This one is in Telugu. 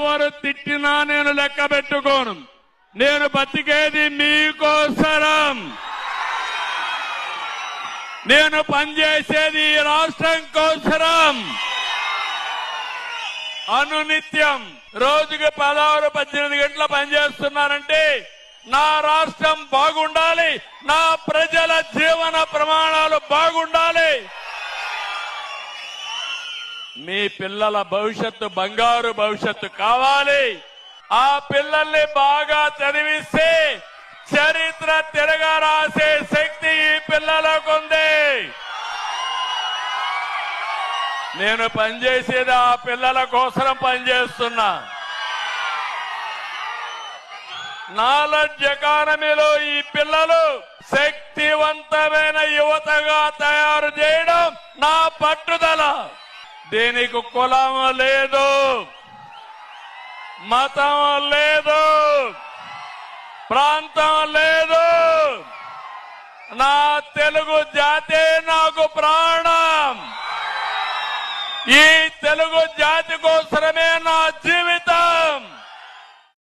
ఎవరు తిట్టినా నేను లెక్క పెట్టుకోను. నేను బతికేది మీకోసరం. నేను పనిచేసేది ఈ రాష్ట్రం కోసరం. అనునిత్యం రోజుకి 16-18 గంటల పనిచేస్తున్నానంటే నా రాష్ట్రం బాగుండాలి, నా ప్రజల జీవన ప్రమాణాలు బాగుండాలి. మీ పిల్లల భవిష్యత్తు బంగారు భవిష్యత్తు కావాలి. ఆ పిల్లల్ని బాగా చదివిస్తే చరిత్ర తిరగా రాసే శక్తి ఈ పిల్లలకు ఉంది. నేను పనిచేసేది ఆ పిల్లల కోసం పనిచేస్తున్నా. నాలెడ్జ్ ఎకానమీలో ఈ పిల్లలు శక్తివంతమైన యువతగా తయారు చేయడం నా పట్టుదల. దీనికి కులం లేదు, మతం లేదు, ప్రాంతం లేదు. నా తెలుగు జాతే నాకు ప్రాణం. ఈ తెలుగు జాతి కోసమే నా జీవితం.